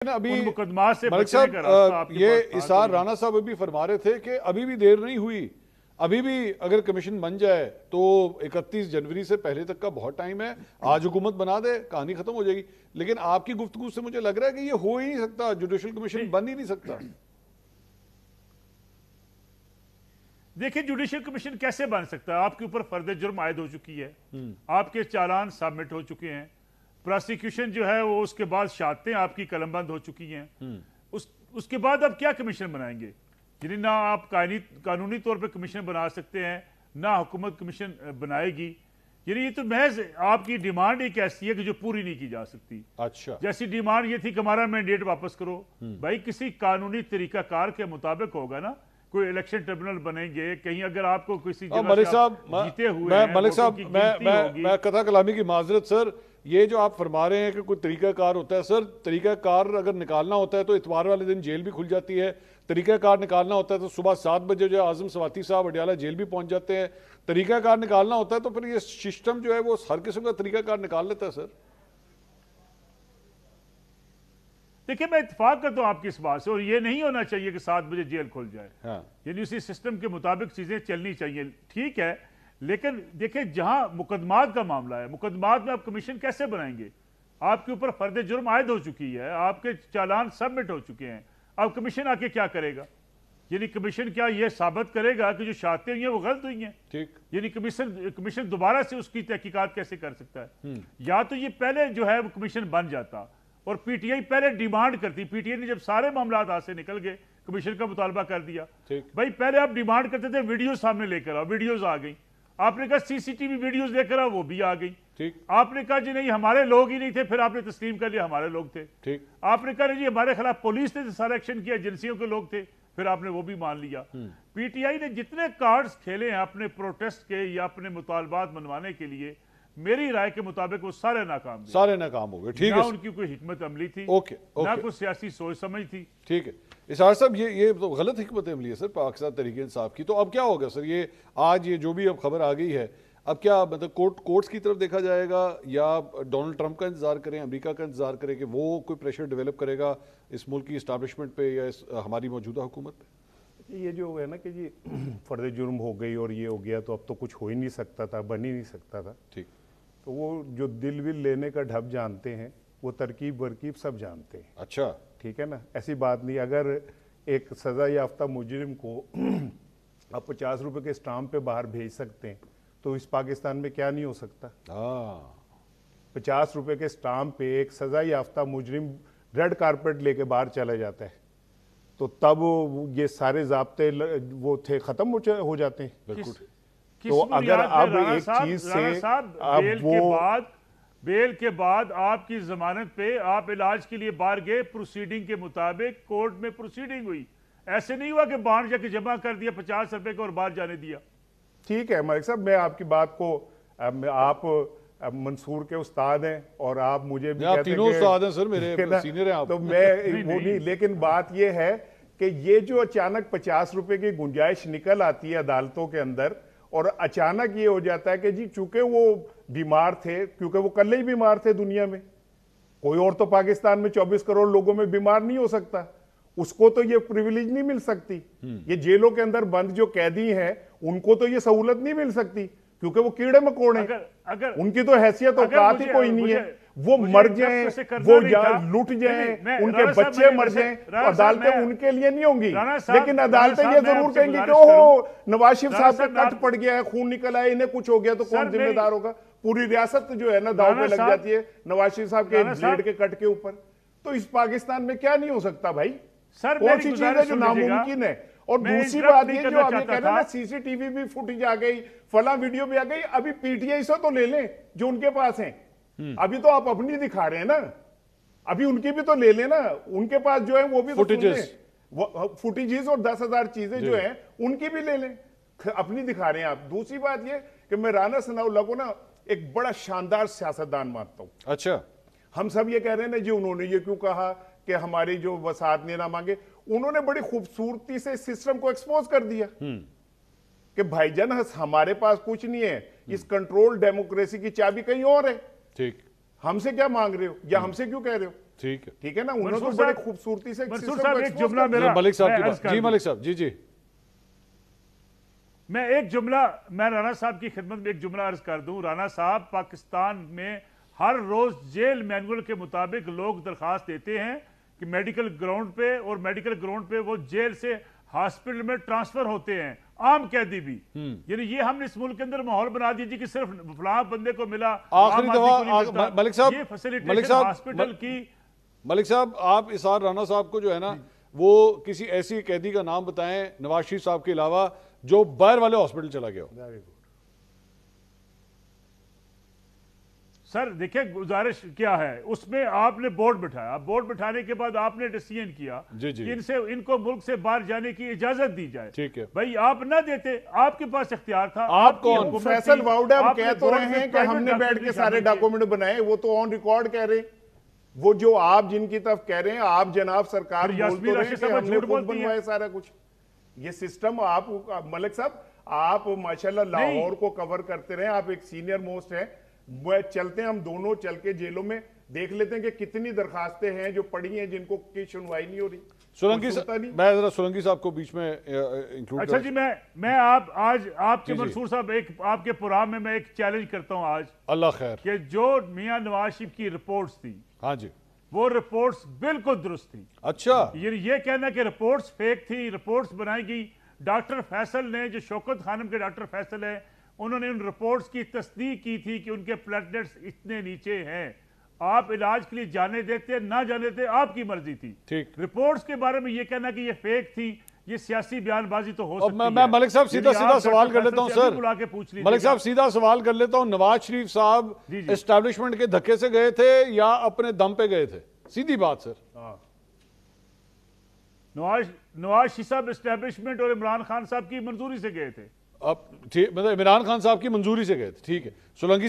अभी उन मुकदमा से मलिक बचने का रास्ता साहब आपके ये पास था इसार राणा साहब अभी फरमा रहे थे कि अभी भी देर नहीं हुई, अभी भी अगर कमीशन बन जाए तो 31 जनवरी से पहले तक का बहुत टाइम है। आज हुकूमत बना दे, कहानी खत्म हो जाएगी। लेकिन आपकी गुफ्तगू से मुझे लग रहा है कि ये हो ही नहीं सकता, जुडिशल कमीशन बन ही नहीं सकता। देखिए, जुडिशियल कमीशन कैसे बन सकता है? आपके ऊपर फर्द जुर्म आयद हो चुकी है, आपके चालान सबमिट हो चुके हैं, प्रोसिक्यूशन जो है वो उसके बाद शहादतें आपकी कलमबंद हो चुकी हैं। उसके बाद आप क्या कमीशन बनाएंगे? यानी ना आप कानूनी तौर पे कमीशन बना सकते हैं, ना हुकूमत कमीशन बनाएगी। यानी ये तो महज आपकी डिमांड एक ऐसी है कि जो पूरी नहीं की जा सकती। अच्छा, जैसी डिमांड ये थी कि हमारा मैंडेट वापस करो। भाई किसी कानूनी तरीकाकार के मुताबिक होगा ना, कोई इलेक्शन ट्रिब्यूनल बनेंगे, कहीं अगर आपको किसी मलिक साहब जीते हुए मलिक साहब मैं कथा कलामी की माजरत सर, ये जो आप फरमा रहे हैं कि कोई तरीकाकार होता है, सर तरीकाकार अगर निकालना होता है तो इतवार वाले दिन जेल भी खुल जाती है। तरीकाकार निकालना होता है तो सुबह 7 बजे जो आजम सवाती साहब अडियाला जेल भी पहुंच जाते हैं। तरीकाकार निकालना होता है तो फिर ये सिस्टम जो है वो हर किस्म का तरीकाकार निकाल लेता है। सर देखिए, मैं इत्तेफाक करता हूं आपकी इस बात से, और ये नहीं होना चाहिए कि 7 बजे जेल खुल जाए। हाँ। यानी उसी सिस्टम के मुताबिक चीजें चलनी चाहिए, ठीक है। लेकिन देखिए, जहां मुकदमात का मामला है, मुकदमात में आप कमीशन कैसे बनाएंगे? आपके ऊपर फर्द जुर्म आयद हो चुकी है, आपके चालान सबमिट हो चुके हैं, अब कमीशन आके क्या करेगा? यानी कमीशन क्या यह साबित करेगा कि जो शहादतें हुई हैं वो गलत हुई हैं? ठीक। यानी कमीशन दोबारा से उसकी तहकीकात कैसे कर सकता है? या तो ये पहले जो है वो कमीशन बन जाता और पीटीआई पहले डिमांड करती। पीटीआई ने जब सारे मामला हाथ से निकल गए, कमीशन का मुतालबा कर दिया। भाई पहले आप डिमांड करते थे वीडियो सामने लेकर आओ, वीडियोस आ गई। आपने कहा सीसीटीवी वीडियोस लेकर आओ, वो भी आ गई। ठीक। आपने कहा जी नहीं हमारे लोग ही नहीं थे, फिर आपने तस्लीम कर लिया हमारे लोग थे। ठीक। आपने कहा जी हमारे खिलाफ पुलिस ने सारा एक्शन किया, एजेंसियों के लोग थे, फिर आपने वो भी मान लिया। पीटीआई ने जितने कार्ड्स खेले हैं अपने प्रोटेस्ट के या अपने मुतालबात मनवाने के लिए, मेरी राय के मुताबिक वो सारे नाकाम हो गए। ठीक है, ना उनकी कोई हिकमत अमली थी, ओके, ना कोई सियासी सोच समझ थी। ठीक है इसार साहब, ये तो गलत हिकमत अमली है सर पाकिस्तान तहरीक इंसाफ की। तो अब क्या होगा सर? ये आज ये जो भी अब खबर आ गई है, अब क्या मतलब कोर्ट्स की तरफ देखा जाएगा या डोनाल्ड ट्रंप का इंतजार करें, अमेरिका का इंतजार करें कि वो कोई प्रेशर डेवलप करेगा इस मुल्क की इस्टेब्लिशमेंट पे या हमारी मौजूदा हुकूमत पे? ये जो है ना कि जी फर्द जुर्म हो गई और ये हो गया तो अब तो कुछ हो ही नहीं सकता था, बन ही नहीं सकता था। ठीक। तो वो जो दिल विल लेने का ढब जानते हैं, वो तरकीब वरकीब सब जानते हैं। अच्छा, ठीक है ना, ऐसी बात नहीं। अगर एक सजा याफ्ता मुजरिम को आप 50 रुपए के स्टाम्प पे बाहर भेज सकते हैं तो इस पाकिस्तान में क्या नहीं हो सकता? 50 रुपए के स्टाम्प पे एक सजा याफ्ता मुजरिम रेड कारपेट लेके बाहर चला जाता है तो तब ये सारे जाब्ते वो थे खत्म हो जाते हैं। बिल्कुल। तो अगर अब एक चीज से अब बेल के बाद आपकी जमानत पे आप इलाज के लिए बाहर गए, प्रोसीडिंग के मुताबिक कोर्ट में प्रोसीडिंग हुई, ऐसे नहीं हुआ कि बाहर जाके जमा कर दिया 50 रुपए को और बाहर जाने दिया। ठीक है मलिक साहब, मैं आपकी बात को आप मंसूर के उस्ताद हैं और आप मुझे भी कहते तीनों उस्ताद हैं सर, मेरे सीनियर हैं आप। तो मैं वो नहीं, लेकिन बात ये है कि ये जो अचानक 50 रुपए की गुंजाइश निकल आती है अदालतों के अंदर और अचानक ये हो जाता है कि जी चूंकि वो बीमार थे, क्योंकि वो कल ही बीमार थे दुनिया में, कोई और तो पाकिस्तान में 24 करोड़ लोगों में बीमार नहीं हो सकता, उसको तो ये प्रिविलेज नहीं मिल सकती। ये जेलों के अंदर बंद जो कैदी हैं उनको तो ये सहूलत नहीं मिल सकती क्योंकि वो कीड़े मकोड़े, अगर उनकी तो हैसियत औकात ही कोई नहीं है। वो मर जाएं, वो लुट जाएं, उनके बच्चे मर जाएं, तो अदालतें उनके लिए नहीं होंगी। लेकिन अदालतें ये जरूर कहेंगी कि ओहो नवाज शरीफ साहब पे कट पड़ गया है, खून निकल आया, इन्हें कुछ हो गया तो कौन जिम्मेदार होगा? पूरी रियासत जो है ना दांव पे लग जाती है नवाज शरीफ साहब के ब्लेड के कट के ऊपर। तो इस पाकिस्तान में क्या नहीं हो सकता भाई? कौन सी चीज है जो नामुमकिन है? और दूसरी बात ये जो आप ये कह रहे हैं ना, सीसीटीवी भी फुटेज आ गई, फला वीडियो भी आ गई, अभी पीटीआई से तो ले लें जो उनके पास है। अभी तो आप अपनी दिखा रहे हैं ना, अभी उनकी भी तो ले लेना, उनके पास जो है वो भी फुटेजेस और 10,000 चीजें जो है उनकी भी ले लें, अपनी दिखा रहे हैं आप। दूसरी बात ये कि मैं राना सनाउल्लाह को ना एक बड़ा शानदार सियासतदान मानता हूं। अच्छा, हम सब ये कह रहे हैं ना जी उन्होंने ये क्यों कहा कि हमारी जो वसात ने ना मांगे, उन्होंने बड़ी खूबसूरती से सिस्टम को एक्सपोज कर दिया कि भाईजान हमारे पास कुछ नहीं है, इस कंट्रोल डेमोक्रेसी की चाबी कहीं और है। ठीक, हमसे क्या मांग रहे हो या हमसे क्यों कह रहे हो? ठीक है ना, उन्होंने मंसूर तो बड़े साहब- खूबसूरती से मंसूर system साहब, को एक expose जुमला कर दिया। मेरा- मलिक साहब मैं की अर्ज बात कर जी, दूं। मलिक साहब जी जी। मैं एक जुमला, मैं राणा साहब की खिदमत में एक जुमला अर्ज कर दूं। राणा साहब, पाकिस्तान में हर रोज जेल मैनुअल के मुताबिक लोग दरखास्त देते हैं कि मेडिकल ग्राउंड पे, और मेडिकल ग्राउंड पे वो जेल से हॉस्पिटल में ट्रांसफर होते हैं, आम कैदी भी। यानी ये हमने इस मुल्क के अंदर माहौल बना दिया जी कि सिर्फ फलां बंदे को मिला, आखिरी आम आदमी दफा को नहीं मिलता। मलिक साहब, ये मलिक फैसिलिटेशन साहब, हॉस्पिटल की। मलिक साहब, आप इसार राणा साहब को जो है ना, वो किसी ऐसी कैदी का नाम बताएं नवाज शरीफ साहब के अलावा जो बाहर वाले हॉस्पिटल चला गया हो। सर देखिए, गुजारिश क्या है, उसमें आपने बोर्ड बिठाया, बोर्ड बिठाने के बाद आपने डिसीजन किया जी, जी। कि इनको मुल्क से बाहर जाने की इजाजत दी जाए। ठीक है। भाई आप ना देते, आपके पास इख्तियार था। आप आपकी कौन? हुकूमत फैसल थी, वाउडा हम आपने कह तो बोर्ड रहे में हैं कि प्राइवेट हमने बैठ डॉक्टर के भी सारे शामिल किए। डॉक्यूमेंट बनाए, वो तो ऑन रिकॉर्ड कह रहे हैं। वो जो आप जिनकी तरफ कह रहे हैं, आप जनाब सरकार फिर बोल यास्मीन तो रहे हैं राशिद कि साहब हमने झूठ खुद बोलती हैं। बनवाया सारा कुछ। ये सिस्टम आप मलिक साहब, आप माशाल्लाह लाहौर को कवर करते रहे, आप एक सीनियर मोस्ट हैं। चलते हैं हम दोनों, चल के जेलों में देख लेते हैं कि कितनी दरखास्तें हैं जो पड़ी हैं जिनको की सुनवाई नहीं हो रही। सोलंकी कोई सुनता साहब, नहीं। मैं जरा सोलंकी साहब को बीच में इंक्लूड अच्छा जी, मैं आप आज आपके जी, जी। मंसूर साहब, एक आपके प्रोग्राम में मैं एक चैलेंज करता हूं आज, अल्लाह खैर। कि जो मियां नवाज शरीफ की रिपोर्ट्स थी, हाँ जी। वो रिपोर्ट्स बिल्कुल दुरुस्त थी। अच्छा, ये कहना कि रिपोर्ट्स फेक थी, रिपोर्ट्स बनाई गई। डॉक्टर फैसल ने, जो शौकत खानम के डॉक्टर फैसल है, उन्होंने उन रिपोर्ट्स की तस्दीक की थी कि उनके प्लेटलेट्स इतने नीचे हैं। आप इलाज के लिए जाने देते ना जाने देते, आपकी मर्जी थी। ठीक। रिपोर्ट्स के बारे में ये कहना कि ये फेक थी, ये सियासी बयानबाजी तो हो अब सकती मैं है। मलिक साहब सीधा यदि सीधा आप सवाल डॉक्टर कर लेता हूं फैसल से अभी सर। बुला के पूछ लीजिएगा। मलिक साहब सीधा सवाल कर लेता हूं, नवाज शरीफ साहब जी, जी। एस्टैब्लिशमेंट के धक्के से गए थे या अपने दम पे गए थे? सीधी बात सर। नवाज शरीफ साहब एस्टैब्लिशमेंट और इमरान खान साहब की मंजूरी से गए थे। अब ठीक, मतलब इमरान खान साहब की मंजूरी से गए थे, ठीक है। सोलंकी साहब